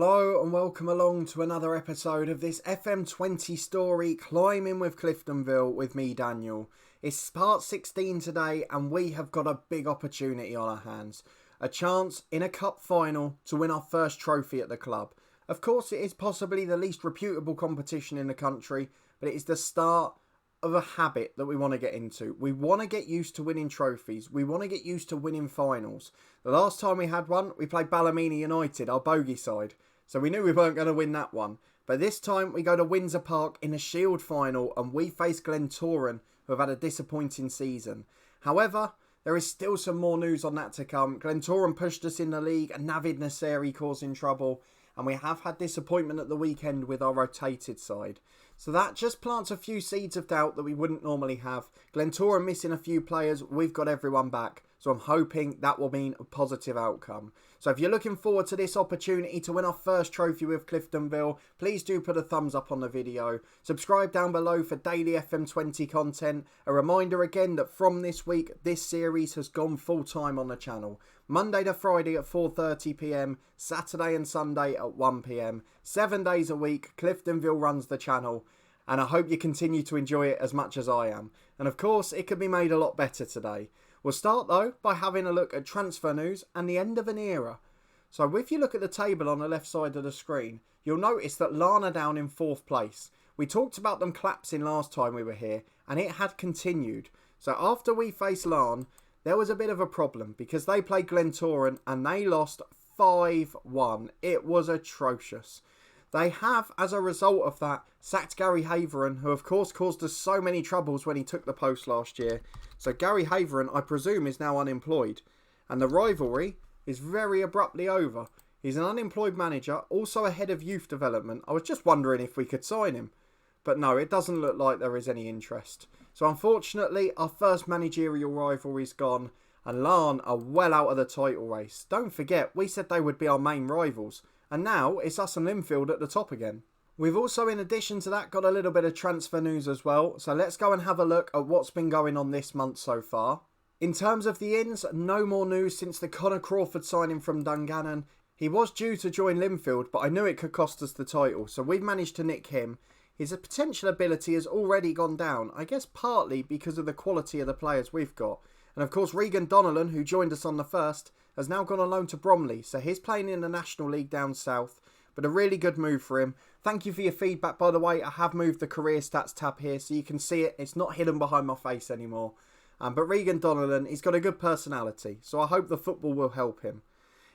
Hello and welcome along to another episode of this FM20 story, Climbing with Cliftonville, with me, Daniel. It's part 16 today and we have got a big opportunity on our hands. A chance in a cup final to win our first trophy at the club. Of course, it is possibly the least reputable competition in the country, but it is the start of a habit that we want to get into. We want to get used to winning trophies. We want to get used to winning finals. The last time we had one, we played Ballymena United, our bogey side. So we knew we weren't going to win that one. But this time we go to Windsor Park in a Shield final and we face Glentoran, who have had a disappointing season. However, there is still some more news on that to come. Glentoran pushed us in the league and Navid Nasseri causing trouble. And we have had disappointment at the weekend with our rotated side. So that just plants a few seeds of doubt that we wouldn't normally have. Glentoran missing a few players, we've got everyone back. So I'm hoping that will mean a positive outcome. So if you're looking forward to this opportunity to win our first trophy with Cliftonville, please do put a thumbs up on the video. Subscribe down below for daily FM20 content. A reminder again that from this week, this series has gone full time on the channel. Monday to Friday at 4:30 PM, Saturday and Sunday at 1 PM. 7 days a week, Cliftonville runs the channel. And I hope you continue to enjoy it as much as I am. And of course, it could be made a lot better today. We'll start though by having a look at transfer news and the end of an era. So if you look at the table on the left side of the screen, you'll notice that Larne are down in 4th place. We talked about them collapsing last time we were here and it had continued. So after we faced Larne, there was a bit of a problem because they played Glentoran and they lost 5-1. It was atrocious. They have, as a result of that, sacked Gary Haveron, who of course caused us so many troubles when he took the post last year. So Gary Haveron, I presume, is now unemployed. And the rivalry is very abruptly over. He's an unemployed manager, also a head of youth development. I was just wondering if we could sign him. But no, it doesn't look like there is any interest. So unfortunately, our first managerial rivalry is gone. And Larne are well out of the title race. Don't forget, we said they would be our main rivals. And now it's us and Linfield at the top again. We've also, in addition to that, got a little bit of transfer news as well. So let's go and have a look at what's been going on this month so far. In terms of the ins, no more news since the Connor Crawford signing from Dungannon. He was due to join Linfield, but I knew it could cost us the title. So we've managed to nick him. His potential ability has already gone down. I guess partly because of the quality of the players we've got. And of course, Regan Donnellan, who joined us on the 1st, has now gone on loan to Bromley. So he's playing in the National League down south. But a really good move for him. Thank you for your feedback, by the way. I have moved the career stats tab here so you can see it. It's not hidden behind my face anymore. But Regan Donnellan, he's got a good personality. So I hope the football will help him.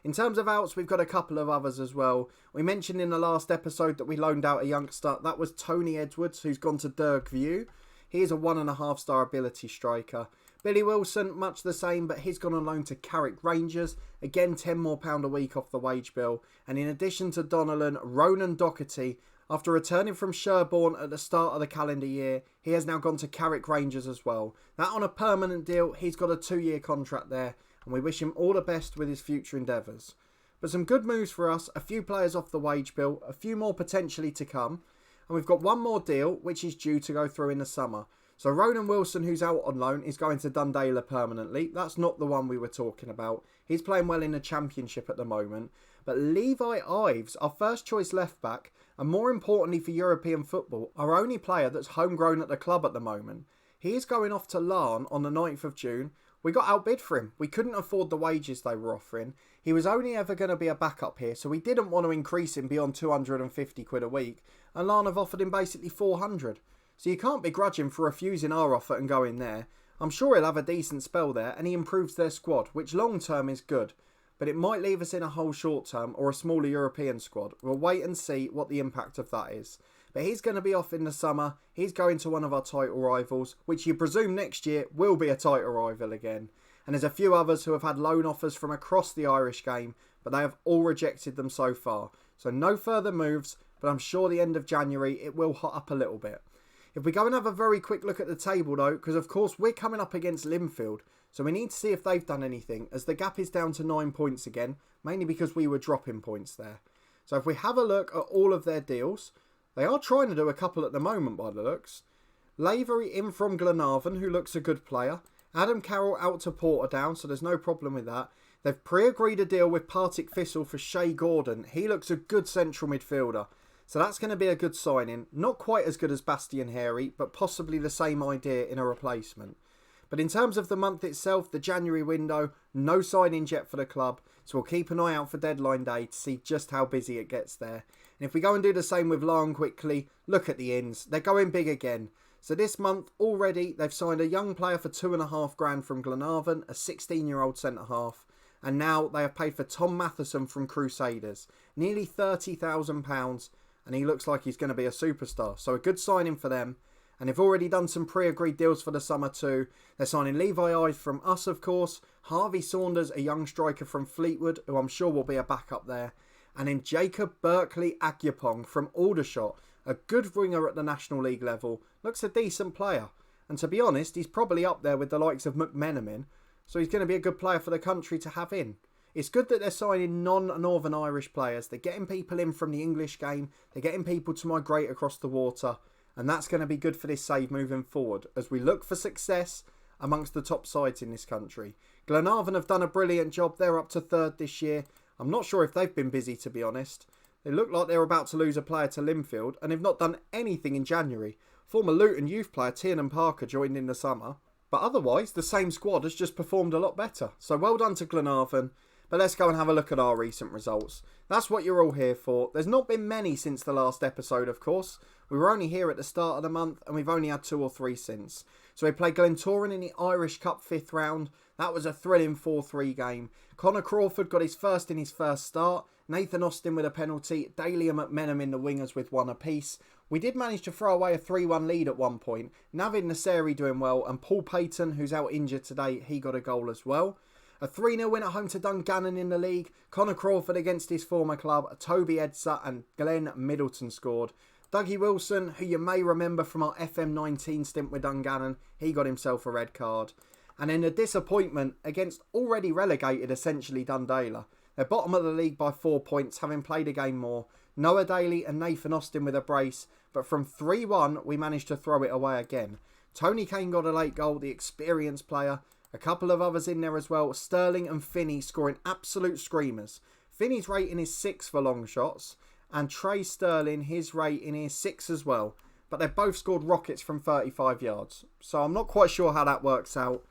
In terms of outs, we've got a couple of others as well. We mentioned in the last episode that we loaned out a youngster. That was Tony Edwards, who's gone to Dergview. He is a 1.5 star ability striker. Billy Wilson, much the same, but he's gone on loan to Carrick Rangers. Again, £10 more a week off the wage bill. And in addition to Donnellan, Ronan Doherty, after returning from Sherborne at the start of the calendar year, he has now gone to Carrick Rangers as well. That on a permanent deal, he's got a 2-year contract there. And we wish him all the best with his future endeavours. But some good moves for us, a few players off the wage bill, a few more potentially to come. And we've got one more deal, which is due to go through in the summer. So Ronan Wilson, who's out on loan, is going to Dundalk permanently. That's not the one we were talking about. He's playing well in the Championship at the moment. But Levi Ives, our first choice left back, and more importantly for European football, our only player that's homegrown at the club at the moment. He is going off to Larne on the 9th of June. We got outbid for him. We couldn't afford the wages they were offering. He was only ever going to be a backup here, so we didn't want to increase him beyond 250 quid a week. And Larne have offered him basically 400. So you can't begrudge him for refusing our offer and going there. I'm sure he'll have a decent spell there and he improves their squad, which long term is good. But it might leave us in a whole short term or a smaller European squad. We'll wait and see what the impact of that is. But he's going to be off in the summer. He's going to one of our title rivals, which you presume next year will be a title rival again. And there's a few others who have had loan offers from across the Irish game, but they have all rejected them so far. So no further moves, but I'm sure the end of January it will hot up a little bit. If we go and have a very quick look at the table though, because of course we're coming up against Linfield, so we need to see if they've done anything, as the gap is down to 9 points again, mainly because we were dropping points there. So if we have a look at all of their deals, they are trying to do a couple at the moment by the looks. Lavery in from Glenavon, who looks a good player. Adam Carroll out to Portadown, so there's no problem with that. They've pre-agreed a deal with Partick Thistle for Shay Gordon. He looks a good central midfielder. So that's going to be a good signing. Not quite as good as Bastian Harry, but possibly the same idea in a replacement. But in terms of the month itself, the January window, no signings yet for the club. So we'll keep an eye out for deadline day to see just how busy it gets there. And if we go and do the same with Larne quickly, look at the ins. They're going big again. So this month already, they've signed a young player for £2,500 from Glentoran, a 16-year-old centre-half. And now they have paid for Tom Matheson from Crusaders. Nearly £30,000. And he looks like he's going to be a superstar. So a good signing for them. And they've already done some pre-agreed deals for the summer too. They're signing Levi Ives from us, of course. Harvey Saunders, a young striker from Fleetwood, who I'm sure will be a backup there. And then Jacob Berkeley Agyapong from Aldershot, a good winger at the National League level. Looks a decent player. And to be honest, he's probably up there with the likes of McMenamin. So he's going to be a good player for the country to have in. It's good that they're signing non-Northern Irish players. They're getting people in from the English game. They're getting people to migrate across the water. And that's going to be good for this side moving forward as we look for success amongst the top sides in this country. Glenavon have done a brilliant job. They're up to third this year. I'm not sure if they've been busy, to be honest. They look like they're about to lose a player to Linfield and have not done anything in January. Former Luton youth player Tiernan Parker joined in the summer. But otherwise, the same squad has just performed a lot better. So well done to Glenavon. But let's go and have a look at our recent results. That's what you're all here for. There's not been many since the last episode, of course. We were only here at the start of the month and we've only had 2 or 3 since. So we played Glentoran in the Irish Cup 5th round. That was a thrilling 4-3 game. Connor Crawford got his first in his first start. Nathan Austin with a penalty. Daly and McMenamin in the wingers with 1 apiece. We did manage to throw away a 3-1 lead at one point. Navid Nasseri doing well and Paul Payton, who's out injured today, he got a goal as well. A 3-0 win at home to Dungannon in the league. Connor Crawford against his former club. Toby Edser and Glenn Middleton scored. Dougie Wilson, who you may remember from our FM19 stint with Dungannon, he got himself a red card. And in a disappointment against already relegated essentially Dundalor. They're bottom of the league by 4 points, having played a game more. Noah Daly and Nathan Austin with a brace, but from 3-1 we managed to throw it away again. Tony Kane got a late goal, the experienced player. A couple of others in there as well. Sterling and Finney scoring absolute screamers. Finney's rating is 6 for long shots. And Trey Sterling, his rating is 6 as well. But they've both scored rockets from 35 yards. So I'm not quite sure how that works out.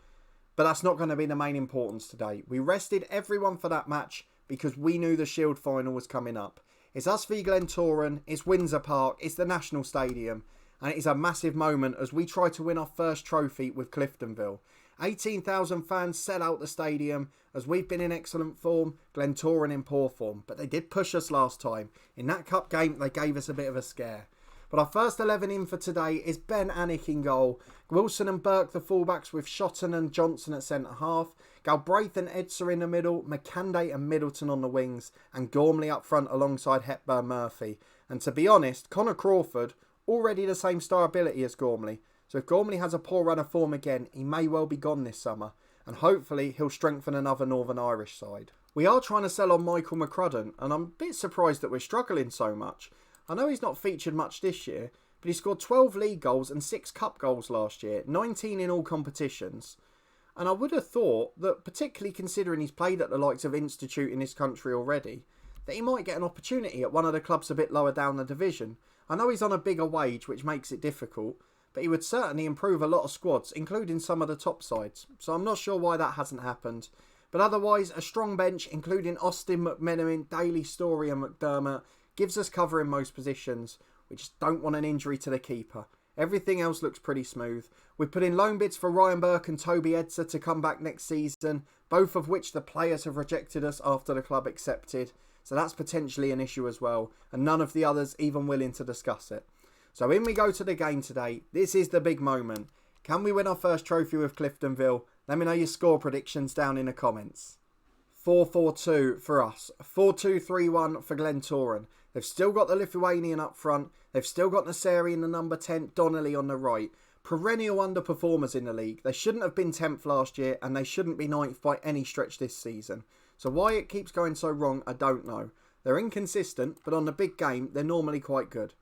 But that's not going to be the main importance today. We rested everyone for that match because we knew the Shield final was coming up. It's us v Glentoran. It's Windsor Park. It's the National Stadium. And it is a massive moment as we try to win our first trophy with Cliftonville. 18,000 fans sell out the stadium as we've been in excellent form, Glentoran in poor form. But they did push us last time. In that cup game, they gave us a bit of a scare. But our first 11 in for today is Ben Anick in goal. Wilson and Burke the fullbacks with Shotton and Johnson at centre-half. Galbraith and Edser in the middle. McCanday and Middleton on the wings. And Gormley up front alongside Hepburn Murphy. And to be honest, Connor Crawford, already the same star ability as Gormley. So if Gormley has a poor run of form again, he may well be gone this summer. And hopefully he'll strengthen another Northern Irish side. We are trying to sell on Michael McCrudden, and I'm a bit surprised that we're struggling so much. I know he's not featured much this year, but he scored 12 league goals and 6 cup goals last year, 19 in all competitions. And I would have thought that, particularly considering he's played at the likes of Institute in this country already, that he might get an opportunity at one of the clubs a bit lower down the division. I know he's on a bigger wage, which makes it difficult, but he would certainly improve a lot of squads, including some of the top sides. So I'm not sure why that hasn't happened. But otherwise, a strong bench, including Austin, McMenamin, Daly, Story and McDermott, gives us cover in most positions. We just don't want an injury to the keeper. Everything else looks pretty smooth. We've put in loan bids for Ryan Burke and Toby Edser to come back next season, both of which the players have rejected us after the club accepted. So that's potentially an issue as well, and none of the others even willing to discuss it. So in we go to the game today. This is the big moment. Can we win our first trophy with Cliftonville? Let me know your score predictions down in the comments. 4-4-2 for us. 4-2-3-1 for Glentoran. They've still got the Lithuanian up front. They've still got Nasseri in the number 10, Donnelly on the right. Perennial underperformers in the league. They shouldn't have been 10th last year and they shouldn't be 9th by any stretch this season. So why it keeps going so wrong, I don't know. They're inconsistent, but on the big game, they're normally quite good.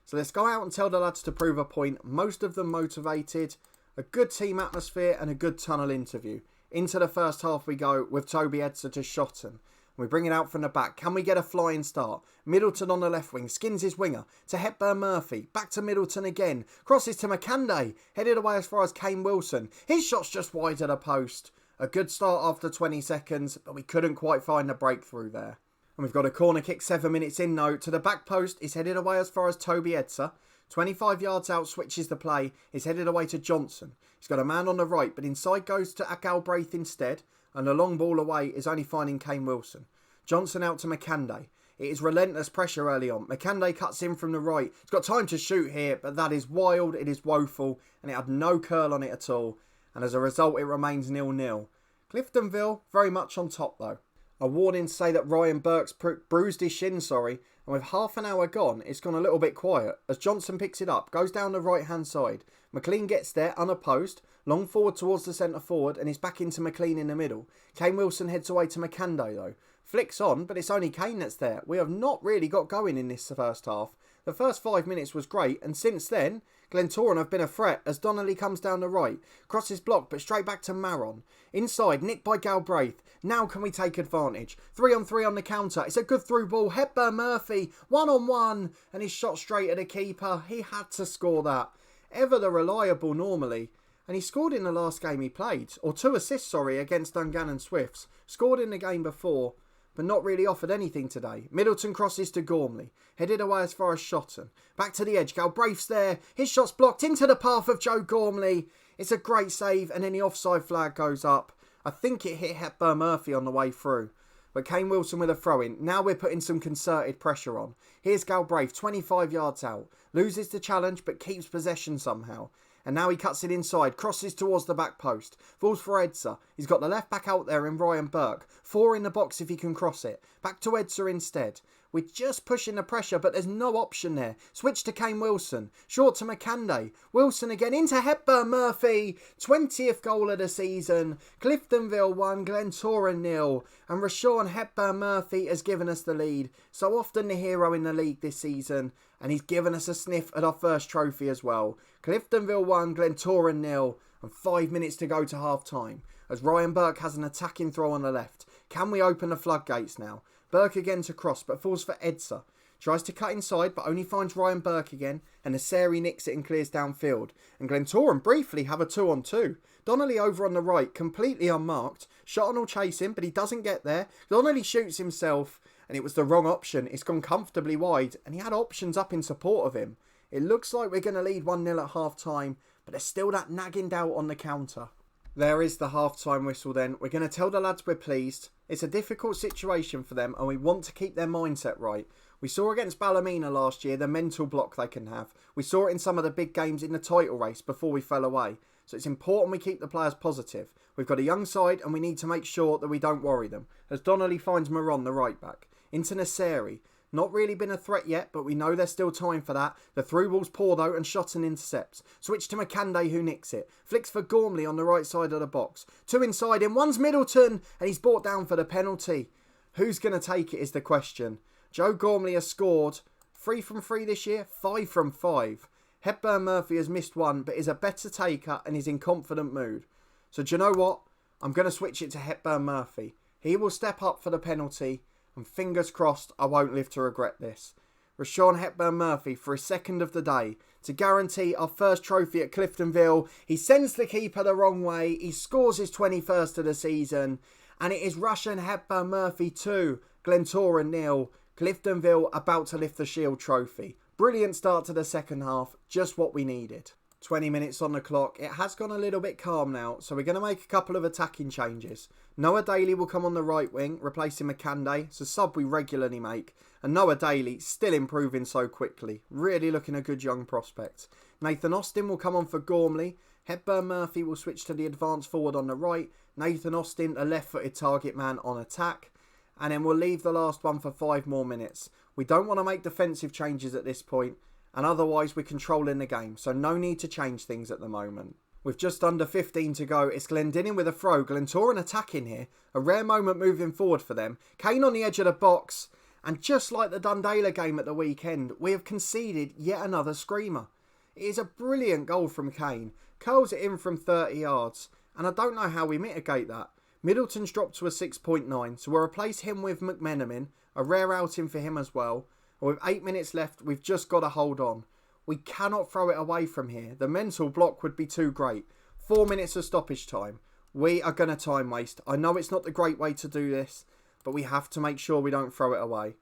So let's go out and tell the lads to prove a point. Most of them motivated, a good team atmosphere and a good tunnel interview. Into the first half we go with Toby Edser to Shotton. We bring it out from the back. Can we get a flying start? Middleton on the left wing. Skins his winger. To Hepburn Murphy. Back to Middleton again. Crosses to McCanday. Headed away as far as Kane Wilson. His shot's just wide of the post. A good start after 20 seconds, but we couldn't quite find the breakthrough there. And we've got a corner kick 7 minutes in now. To the back post. Is headed away as far as Toby Edser. 25 yards out, switches the play. Is headed away to Johnson. He's got a man on the right, but inside goes to Galbraith instead. And the long ball away is only finding Kane Wilson. Johnson out to McCanday. It is relentless pressure early on. McCanday cuts in from the right. He's got time to shoot here, but that is wild, it is woeful, and it had no curl on it at all. And as a result, it remains 0-0. Cliftonville very much on top though. A warning to say that Ryan Burke's bruised his shin, and with half an hour gone, it's gone a little bit quiet. As Johnson picks it up, goes down the right-hand side. McLean gets there, unopposed, long forward towards the centre forward, and is back into McLean in the middle. Kane Wilson heads away to McCanday though. Flicks on, but it's only Kane that's there. We have not really got going in this first half. The first 5 minutes was great, and since then, Glentoran have been a threat as Donnelly comes down the right. Crosses blocked, but straight back to Maron. Inside, nicked by Galbraith. Now can we take advantage? 3-on-3 on the counter. It's a good through ball. Hepburn Murphy, 1-on-1, and he's shot straight at the keeper. He had to score that. Ever the reliable normally. And he scored in the last game he played. Or 2 assists, against Dungannon Swifts. Scored in the game before, but not really offered anything today. Middleton crosses to Gormley. Headed away as far as Shotton. Back to the edge. Galbraith's there. His shot's blocked into the path of Joe Gormley. It's a great save, and then the offside flag goes up. I think it hit Hepburn Murphy on the way through. But Kane Wilson with a throw-in. Now we're putting some concerted pressure on. Here's Galbraith, 25 yards out. Loses the challenge, but keeps possession somehow. And now he cuts it inside, crosses towards the back post. Falls for Edser. He's got the left back out there in Ryan Burke. 4 in the box if he can cross it. Back to Edser instead. We're just pushing the pressure, but there's no option there. Switch to Kane Wilson. Short to McCanday. Wilson again into Hepburn Murphy. 20th goal of the season. Cliftonville 1, Glentoran 0. And Rashawn Hepburn Murphy has given us the lead. So often the hero in the league this season. And he's given us a sniff at our first trophy as well. Cliftonville 1, Glentoran 0. And 5 minutes to go to half time. As Ryan Burke has an attacking throw on the left. Can we open the floodgates now? Burke again to cross, but falls for Edser. Tries to cut inside, but only finds Ryan Burke again. And Aseri nicks it and clears downfield. And Glentoran briefly have a 2-on-2. Donnelly over on the right, completely unmarked. Shotton will chase him, but he doesn't get there. Donnelly shoots himself, and it was the wrong option. It's gone comfortably wide, and he had options up in support of him. It looks like we're going to lead 1-0 at half-time, but there's still that nagging doubt on the counter. There is the half-time whistle then. We're going to tell the lads we're pleased. It's a difficult situation for them and we want to keep their mindset right. We saw against Ballymena last year the mental block they can have. We saw it in some of the big games in the title race before we fell away. So it's important we keep the players positive. We've got a young side and we need to make sure that we don't worry them. As Donnelly finds Maron, the right back. Into Naseri. Not really been a threat yet, but we know there's still time for that. The through ball's poor though, and Shotton intercepts. Switch to McCanday who nicks it. Flicks for Gormley on the right side of the box. 2 inside him, one's Middleton, and he's brought down for the penalty. Who's going to take it is the question. Joe Gormley has scored 3 from 3 this year, 5 from 5. Hepburn Murphy has missed 1, but is a better taker and is in confident mood. So do you know what? I'm going to switch it to Hepburn Murphy. He will step up for the penalty. And fingers crossed, I won't live to regret this. Rashawn Hepburn Murphy for his second of the day to guarantee our first trophy at Cliftonville. He sends the keeper the wrong way. He scores his 21st of the season. And it is Rashawn Hepburn Murphy 2, Glentoran 0. Cliftonville about to lift the Shield trophy. Brilliant start to the second half. Just what we needed. 20 minutes on the clock. It has gone a little bit calm now, so we're going to make a couple of attacking changes. Noah Daly will come on the right wing, replacing McCanday. It's a sub we regularly make. And Noah Daly still improving so quickly. Really looking a good young prospect. Nathan Austin will come on for Gormley. Hepburn Murphy will switch to the advance forward on the right. Nathan Austin, a left-footed target man on attack. And then we'll leave the last one for 5 more minutes. We don't want to make defensive changes at this point. And otherwise we're controlling the game, so no need to change things at the moment. With just under 15 to go, it's Glendinning with a throw, Glentoran attacking here. A rare moment moving forward for them. Kane on the edge of the box, and just like the Dundalor game at the weekend, we have conceded yet another screamer. It is a brilliant goal from Kane. Curls it in from 30 yards, and I don't know how we mitigate that. Middleton's dropped to a 6.9, so we'll replace him with McMenamin, a rare outing for him as well. And with 8 minutes left, we've just got to hold on. We cannot throw it away from here. The mental block would be too great. 4 minutes of stoppage time. We are going to time waste. I know it's not the great way to do this, but we have to make sure we don't throw it away.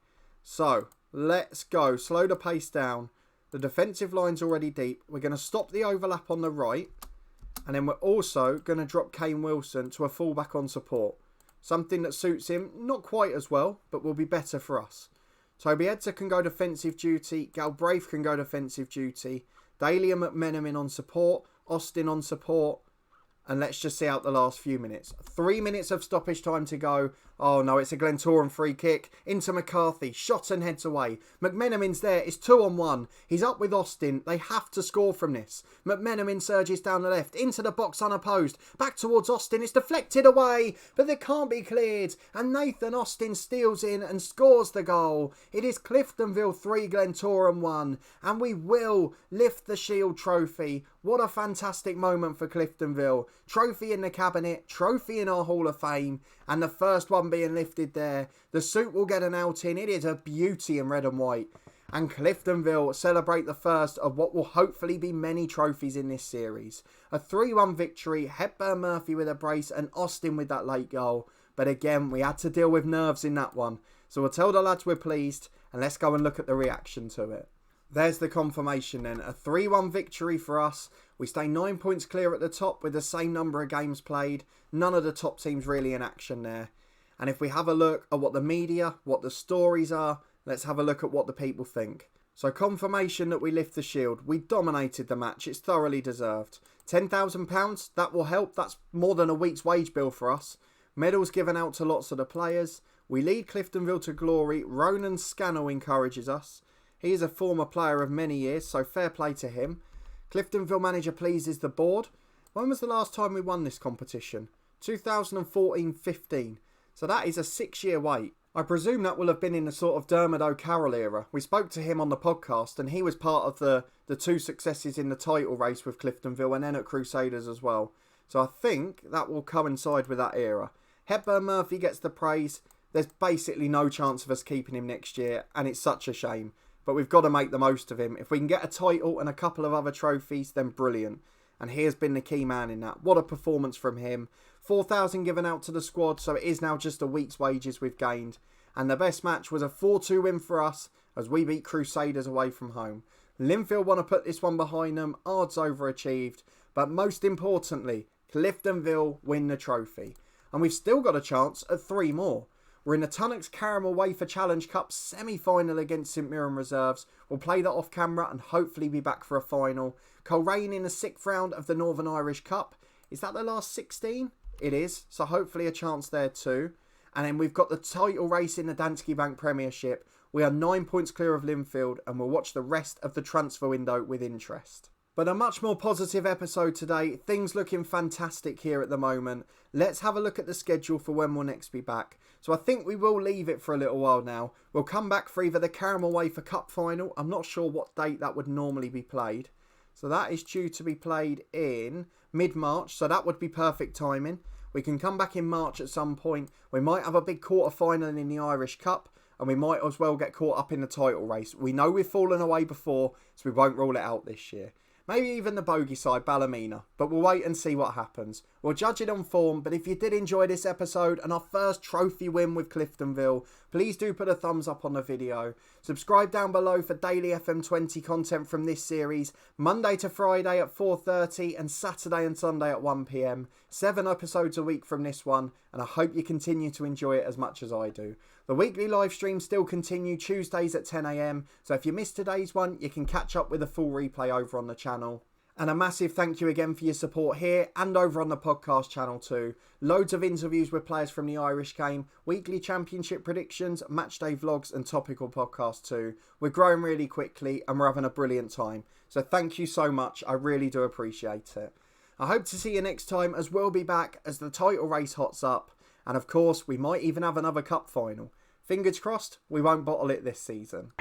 So, let's go. Slow the pace down. The defensive line's already deep. We're going to stop the overlap on the right. And then we're also going to drop Kane Wilson to a fullback on support. Something that suits him, not quite as well, but will be better for us. Toby Edser can go defensive duty. Galbraith can go defensive duty. Daly and McMenamin on support. Austin on support. And let's just see out the last few minutes. 3 minutes of stoppage time to go. Oh no, it's a Glentoran free kick. Into McCarthy. Shot and heads away. McMenamin's there. It's 2-on-1. He's up with Austin. They have to score from this. McMenamin surges down the left. Into the box unopposed. Back towards Austin. It's deflected away. But it can't be cleared. And Nathan Austin steals in and scores the goal. It is Cliftonville 3, Glentoran 1. And we will lift the Shield trophy. What a fantastic moment for Cliftonville. Trophy in the cabinet, trophy in our Hall of Fame, and the first one being lifted there. The suit will get an outing. It is a beauty in red and white. And Cliftonville celebrate the first of what will hopefully be many trophies in this series. A 3-1 victory, Hepburn Murphy with a brace and Austin with that late goal. But again, we had to deal with nerves in that one. So we'll tell the lads we're pleased, and let's go and look at the reaction to it. There's the confirmation then. A 3-1 victory for us. We stay 9 points clear at the top with the same number of games played. None of the top teams really in action there. And if we have a look at what the media, what the stories are, let's have a look at what the people think. So confirmation that we lift the Shield. We dominated the match. It's thoroughly deserved. £10,000, that will help. That's more than a week's wage bill for us. Medals given out to lots of the players. We lead Cliftonville to glory. Ronan Scannell encourages us. He is a former player of many years, so fair play to him. Cliftonville manager pleases the board. When was the last time we won this competition? 2014-15. So that is a 6-year wait. I presume that will have been in the sort of Dermot O'Carroll era. We spoke to him on the podcast and he was part of the 2 successes in the title race with Cliftonville and then at Crusaders as well. So I think that will coincide with that era. Hepburn Murphy gets the praise. There's basically no chance of us keeping him next year and it's such a shame. But we've got to make the most of him. If we can get a title and a couple of other trophies, then brilliant. And he has been the key man in that. What a performance from him. 4,000 given out to the squad, so it is now just a week's wages we've gained. And the best match was a 4-2 win for us as we beat Crusaders away from home. Linfield want to put this one behind them. Odds overachieved. But most importantly, Cliftonville win the trophy. And we've still got a chance at 3 more. We're in the Tunnocks Caramel Wafer Challenge Cup semi-final against St Mirren Reserves. We'll play that off camera and hopefully be back for a final. Coleraine in the 6th round of the Northern Irish Cup. Is that the last 16? It is, so hopefully a chance there too. And then we've got the title race in the Danske Bank Premiership. We are 9 points clear of Linfield and we'll watch the rest of the transfer window with interest. But a much more positive episode today. Things looking fantastic here at the moment. Let's have a look at the schedule for when we'll next be back. So I think we will leave it for a little while now. We'll come back for either the Caramel Wafer Cup final. I'm not sure what date that would normally be played. So that is due to be played in mid-March. So that would be perfect timing. We can come back in March at some point. We might have a big quarter final in the Irish Cup. And we might as well get caught up in the title race. We know we've fallen away before, so we won't rule it out this year. Maybe even the bogey side, Ballymena. But we'll wait and see what happens. We'll judge it on form. But if you did enjoy this episode and our first trophy win with Cliftonville, please do put a thumbs up on the video. Subscribe down below for daily FM20 content from this series. Monday to Friday at 4:30 and Saturday and Sunday at 1 PM. 7 episodes a week from this one. And I hope you continue to enjoy it as much as I do. The weekly live streams still continue Tuesdays at 10 AM. So if you missed today's one, you can catch up with a full replay over on the channel. And a massive thank you again for your support here and over on the podcast channel too. Loads of interviews with players from the Irish game, weekly championship predictions, matchday vlogs and topical podcasts too. We're growing really quickly and we're having a brilliant time. So thank you so much. I really do appreciate it. I hope to see you next time as we'll be back as the title race hots up. And of course, we might even have another cup final. Fingers crossed, we won't bottle it this season.